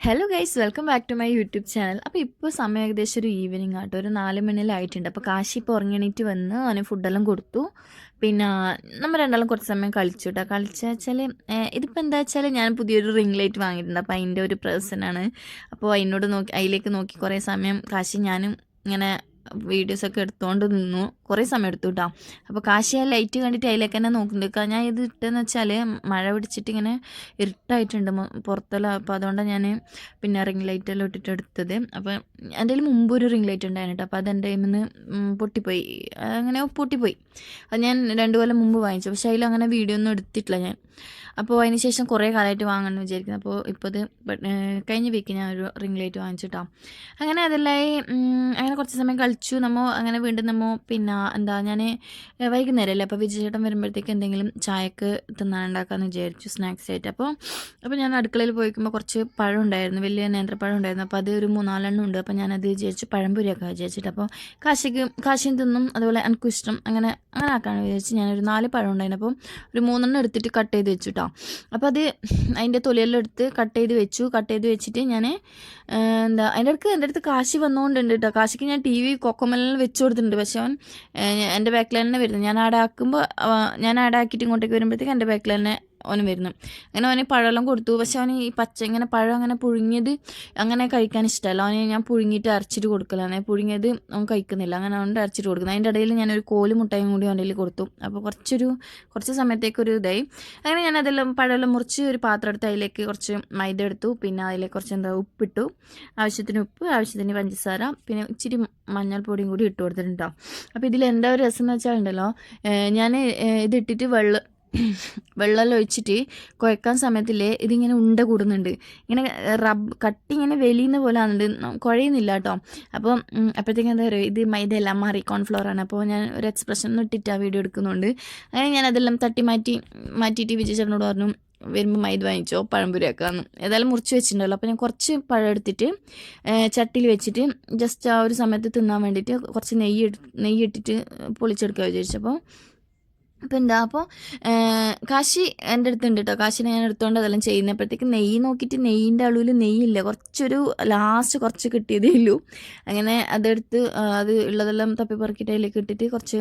Hello guys, welcome back to my YouTube channel. അപ്പോൾ ഇപ്പോൾ സമയം ഏകദേശം ഒരു ഈവനിങ് ആട്ടോ, ഒരു 4 മണിയിലായിട്ടുണ്ട്. അപ്പോൾ കാശി ഇപ്പോൾ ഉറങ്ങിണീറ്റ് വന്ന് അവന് ഫുഡെല്ലാം കൊടുത്തു. പിന്നെ നമ്മൾ രണ്ടാളും കുറച്ച് സമയം കളിച്ചു കേട്ടോ. കളിച്ചാൽ വെച്ചാൽ ഇതിപ്പോൾ എന്താ വെച്ചാൽ ഞാൻ പുതിയൊരു റിംഗ് ലൈറ്റ് വാങ്ങിയിട്ടുണ്ട്. അപ്പോൾ അതിൻ്റെ ഒരു പ്രസനാണ്. അപ്പോൾ അതിനോട് നോക്കി അതിലേക്ക് നോക്കി കുറേ സമയം കാശി ഞാനും ഇങ്ങനെ വീഡിയോസൊക്കെ എടുത്തുകൊണ്ട് നിന്നു. കുറേ സമയം എടുത്തു കേട്ടോ. അപ്പോൾ കാശി ആ ലൈറ്റ് കണ്ടിട്ട് അതിലേക്ക് തന്നെ നോക്കുന്നുണ്ട്. ഞാൻ ഇത് ഇട്ടെന്ന് വെച്ചാൽ മഴ പിടിച്ചിട്ട് ഇങ്ങനെ ഇരുട്ടായിട്ടുണ്ട് പുറത്തെല്ലാം. അപ്പോൾ അതുകൊണ്ടാണ് ഞാൻ പിന്നെ റിംഗ് ലൈറ്റെല്ലാം ഇട്ടിട്ട് എടുത്തത്. അപ്പോൾ എൻ്റെ കയ്യിൽ മുമ്പ് ഒരു റിംഗ് ലൈറ്റ് ഉണ്ടായിരുന്നു കേട്ടോ. അപ്പോൾ അതെൻ്റെ കയ്യിൽ നിന്ന് പൊട്ടിപ്പോയി. അങ്ങനെ പൊട്ടിപ്പോയി. അത് ഞാൻ 2 കൊല്ലം മുമ്പ് വാങ്ങിച്ചു. പക്ഷേ അതിലങ്ങനെ വീഡിയോ ഒന്നും എടുത്തിട്ടില്ല ഞാൻ. അപ്പോൾ അതിന് ശേഷം കുറേ കാലമായിട്ട് വാങ്ങണമെന്ന് വിചാരിക്കുന്നത്. അപ്പോൾ ഇപ്പോൾ ഇത് കഴിഞ്ഞ വീക്ക് ഞാൻ ഒരു റിംഗ് ലൈറ്റ് വാങ്ങിച്ചിട്ടാണ്. അങ്ങനെ അതെല്ലായി അങ്ങനെ കുറച്ച് സമയം കളിച്ചു. അങ്ങനെ വീണ്ടും പിന്നെ എന്താ ഞാൻ വൈകുന്നേരമല്ലേ, അപ്പോൾ വിജയേട്ടൻ വരുമ്പോഴത്തേക്ക് എന്തെങ്കിലും ചായക്ക് തിന്നാനുണ്ടാക്കാമെന്ന് വിചാരിച്ചു, സ്നാക്സ് ആയിട്ട്. അപ്പോൾ ഞാൻ അടുക്കളയിൽ പോയിക്കുമ്പോൾ കുറച്ച് പഴം ഉണ്ടായിരുന്നു, വലിയ നേന്ത്രപ്പഴം ഉണ്ടായിരുന്നു. അപ്പോൾ അത് ഒരു 3-4 ഉണ്ട്. അപ്പോൾ ഞാനത് വിചാരിച്ചു പഴംപൊരിയൊക്കെ വിചാരിച്ചിട്ട്. അപ്പോൾ കാശിയും തിന്നും, അതുപോലെ എനിക്കും ഇഷ്ടം, അങ്ങനെ ആക്കാമെന്ന് വിചാരിച്ച് ഞാനൊരു 4 പഴം ഉണ്ടായിരുന്നു. അപ്പോൾ ഒരു 3 എടുത്തിട്ട് കട്ട് ചെയ്ത് വെച്ചു കേട്ടോ. അപ്പോൾ അതിൻ്റെ തൊലിയെല്ലാം എടുത്ത് കട്ട് ചെയ്ത് വെച്ചിട്ട് ഞാൻ അതിൻ്റെ അടുത്ത് കാശി വന്നുകൊണ്ടുണ്ട് കേട്ടോ. കാശിക്ക് ഞാൻ TV കൊക്കമെല്ലാം വെച്ച് കൊടുത്തിട്ടുണ്ട്. പക്ഷെ അവൻ എൻ്റെ ബാക്കിൽ തന്നെ വരുന്നത്. ഞാൻ ആടാക്കിയിട്ട് ഇങ്ങോട്ടേക്ക് വരുമ്പോഴത്തേക്ക് എൻ്റെ ബാക്കിൽ തന്നെ അവന് വരുന്നു. അങ്ങനെ അവന് പഴമെല്ലാം കൊടുത്തു. പക്ഷെ അവന് ഈ ഇങ്ങനെ പഴം അങ്ങനെ പുഴുങ്ങിയത് അങ്ങനെ കഴിക്കാൻ ഇഷ്ടമല്ല. അവന് ഞാൻ പുഴുങ്ങിയിട്ട് അരച്ചിട്ട് കൊടുക്കലാണ്. പുഴുങ്ങിയത് അവൻ കഴിക്കുന്നില്ല. അങ്ങനെ അവൻ്റെ അരച്ചിട്ട് കൊടുക്കുന്നത്. അതിൻ്റെ ഇടയിൽ ഞാനൊരു കോല് മുട്ടയും കൂടി അവൻ്റെ കൊടുത്തു. അപ്പോൾ കുറച്ച് സമയത്തേക്കൊരു ഇതായി. അങ്ങനെ ഞാൻ പഴമെല്ലാം മുറിച്ച് ഒരു പാത്രം എടുത്ത് അതിലേക്ക് കുറച്ച് മൈദ എടുത്തു. പിന്നെ അതിലേക്ക് കുറച്ച് ഉപ്പിട്ടു, ആവശ്യത്തിന് ഉപ്പ്, ആവശ്യത്തിന് പഞ്ചസാര, പിന്നെ ഇച്ചിരി മഞ്ഞൾപ്പൊടിയും കൂടി ഇട്ട് കൊടുത്തിട്ടുണ്ടോ. അപ്പോൾ ഇതിലെന്താ ഒരു രസം എന്ന് വെച്ചാൽ ഉണ്ടല്ലോ, ഞാൻ ഇതിട്ടിട്ട് വെള്ളം ഒഴിച്ചിട്ട് കുഴക്കാൻ സമയത്തില്ലേ ഇതിങ്ങനെ ഉണ്ട കൂടുന്നുണ്ട്. ഇങ്ങനെ കട്ടി ഇങ്ങനെ വെലിയുന്ന പോലെ ആകുന്നുണ്ട്, കുഴയുന്നില്ല കേട്ടോ. അപ്പോൾ അപ്പോഴത്തേക്കും എന്താ പറയുക, ഇത് മൈദ എല്ലാം മാറി കോൺഫ്ലോറാണ്. അപ്പോൾ ഞാൻ ഒരു എക്സ്പ്രഷൻ ഇട്ടിട്ട് ആ വീഡിയോ എടുക്കുന്നുണ്ട്. അങ്ങനെ ഞാൻ അതെല്ലാം മാറ്റിയിട്ട് വിജയചേട്ടനോട് പറഞ്ഞു, വരുമ്പോൾ മൈദ വാങ്ങിച്ചോ, പഴംപൊരി ആക്കാമെന്ന്. ഏതായാലും മുറിച്ച് വെച്ചിട്ടുണ്ടല്ലോ. അപ്പോൾ ഞാൻ കുറച്ച് പഴം എടുത്തിട്ട് ചട്ടിയിൽ വെച്ചിട്ട് ജസ്റ്റ് ആ ഒരു സമയത്ത് തിന്നാൻ വേണ്ടിയിട്ട് കുറച്ച് നെയ്യ് ഇട്ടിട്ട് പൊളിച്ചെടുക്കുക വിചാരിച്ചപ്പോൾ. അപ്പോൾ കാശി എൻ്റെ അടുത്തുണ്ട് കേട്ടോ. കാശിനെ ഞാൻ എടുത്തുകൊണ്ട് അതെല്ലാം ചെയ്യുന്നപ്പോഴത്തേക്ക് നെയ്യ് നോക്കിയിട്ട് നെയ്യിൻ്റെ അളവിൽ നെയ്യില്ല, ലാസ്റ്റ് കുറച്ച് കിട്ടിയതേ ഉള്ളൂ. അങ്ങനെ അതെടുത്ത് അത് ഉള്ളതെല്ലാം തപ്പിപ്പറക്കിയിട്ട് അതിലേക്ക് ഇട്ടിട്ട് കുറച്ച്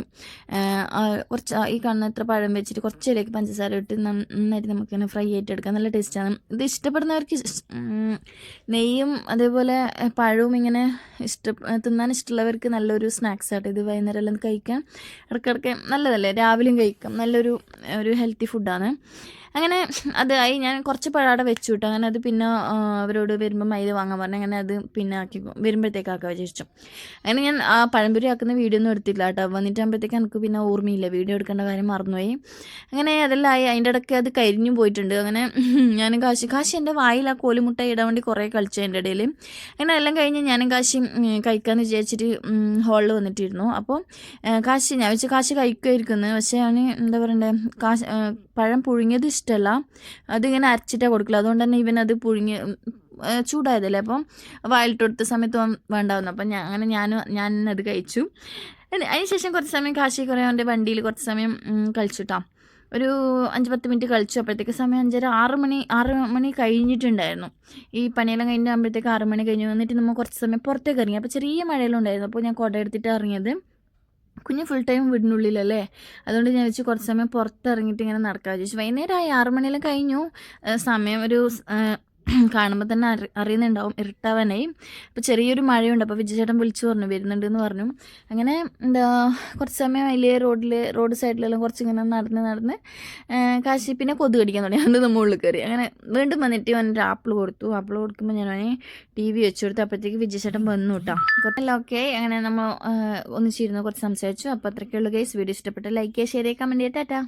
ഈ കാണുന്ന എത്ര പഴം വെച്ചിട്ട് കുറച്ചിലേക്ക് പഞ്ചസാര ഇട്ട് നന്നായിട്ട് നമുക്കിങ്ങനെ ഫ്രൈ ആയിട്ട് എടുക്കാം. നല്ല ടേസ്റ്റാണ്. ഇത് ഇഷ്ടപ്പെടുന്നവർക്ക് നെയ്യും അതേപോലെ പഴവും ഇങ്ങനെ തിന്നാൻ ഇഷ്ടമുള്ളവർക്ക് നല്ലൊരു സ്നാക്സ് ആയിട്ട് ഇത് വൈകുന്നേരം എല്ലാം കഴിക്കാൻ ഇടയ്ക്കിടയ്ക്ക് നല്ലതല്ലേ, രാവിലെയും കഴിക്കാം. നല്ലൊരു ഹെൽത്തി ഫുഡാണ്. അങ്ങനെ അതായി. ഞാൻ കുറച്ച് പഴാടെ വെച്ചു കിട്ടും. അങ്ങനെ അത് പിന്നെ അവരോട് വരുമ്പോൾ മൈദ വാങ്ങാൻ പറഞ്ഞു. അങ്ങനെ അത് പിന്നെ വരുമ്പോഴത്തേക്കാക്കാൻ വിചാരിച്ചു. അങ്ങനെ ഞാൻ ആ പഴംപൊരി ആക്കുന്ന വീഡിയോ ഒന്നും എടുത്തില്ല കേട്ടോ. വന്നിട്ടാകുമ്പോഴത്തേക്ക് എനിക്ക് പിന്നെ ഓർമ്മയില്ല, വീഡിയോ എടുക്കേണ്ട കാര്യം മറന്നുപോയി. അങ്ങനെ അതെല്ലാം ആയി. അതിൻ്റെ ഇടയ്ക്ക് അത് കരിഞ്ഞും പോയിട്ടുണ്ട്. അങ്ങനെ ഞാനും കാശി എൻ്റെ വായിൽ ആ കോലുമുട്ട ഇടാൻ വേണ്ടി കുറേ കളിച്ചു അതിൻ്റെ ഇടയിൽ. അങ്ങനെ എല്ലാം കഴിഞ്ഞ് ഞാനും കാശി കഴിക്കാമെന്ന് വിചാരിച്ചിട്ട് ഹോളിൽ വന്നിട്ടിരുന്നു. അപ്പോൾ ഞാൻ വെച്ച് കാശി കഴിക്കുമായിരിക്കുന്നു. പക്ഷേ അവന് എന്താ പറയണ്ടേ, പഴം പുഴുങ്ങിയത് ഇഷ്ടമല്ല, അതിങ്ങനെ അരച്ചിട്ടാണ് കൊടുക്കില്ല. അതുകൊണ്ട് തന്നെ ഇവനത് ചൂടായതല്ലേ, അപ്പം വായിലിട്ടെടുത്ത സമയത്ത് വേണ്ടാവുന്നു. അപ്പം ഞാനത് കഴിച്ചു. അതിനുശേഷം കുറച്ച് സമയം കാശി കുറേ അവൻ്റെ വണ്ടിയിൽ കുറച്ച് സമയം കളിച്ചുട്ടാ. ഒരു 5-10 മിനിറ്റ് കളിച്ചു. അപ്പോഴത്തേക്ക് സമയം 6 മണി കഴിഞ്ഞിട്ടുണ്ടായിരുന്നു. ഈ പണിയെല്ലാം കഴിഞ്ഞാകുമ്പോഴത്തേക്ക് 6 മണി കഴിഞ്ഞു. എന്നിട്ട് നമ്മൾ കുറച്ച് സമയം പുറത്തേക്ക് ഇറങ്ങി. അപ്പോൾ ചെറിയ മഴയെല്ലാം ഉണ്ടായിരുന്നു. അപ്പോൾ ഞാൻ കുട എടുത്തിട്ട് ഇറങ്ങിയത്. കുഞ്ഞ് ഫുൾ ടൈം വീടിനുള്ളിലല്ലേ, അതുകൊണ്ട് ഞാൻ വെച്ച് കുറച്ച് സമയം പുറത്തിറങ്ങിയിട്ട് ഇങ്ങനെ നടക്കാൻ വിചാരിച്ചു. വൈകുന്നേരമായി 6 മണിയെല്ലാം കഴിഞ്ഞു. സമയം ഒരു കാണുമ്പോൾ തന്നെ അറിയുന്നുണ്ടാവും ഇരുട്ടാവാനായി. അപ്പോൾ ചെറിയൊരു മഴയുണ്ട്. അപ്പോൾ വിജയേട്ടൻ വിളിച്ചു പറഞ്ഞു വരുന്നുണ്ടെന്ന് പറഞ്ഞു. അങ്ങനെ കുറച്ച് സമയം അതിലെ റോഡ് സൈഡിലെല്ലാം കുറച്ചിങ്ങനെ നടന്ന് കാശി പിന്നെ കൊതുക് കടിക്കാൻ തുടങ്ങി. അതുകൊണ്ട് നമ്മൾ ഉള്ളിൽ കയറി. അങ്ങനെ വീണ്ടും വന്നിട്ട് അവനൊരു ആപ്പിൾ കൊടുക്കുമ്പോൾ ഞാൻ അവനെ TV വെച്ച് കൊടുത്തു. അപ്പോഴത്തേക്ക് വിജയേട്ടൻ വന്നു കേട്ടോ. കുറച്ചെല്ലാം ഓക്കെ. അങ്ങനെ നമ്മൾ ഒന്നിച്ചിരുന്നു, കുറച്ച് സംസാരിച്ചു. അപ്പോൾ അത്രയ്ക്കുള്ള ഗൈസ്. വീഡിയോ ഇഷ്ടപ്പെട്ട ലൈക്ക് ചെയ്യുക, ഷെയർ ചെയ്യുക, കമൻറ്റ് ചെയ്യുക. ടാറ്റാ.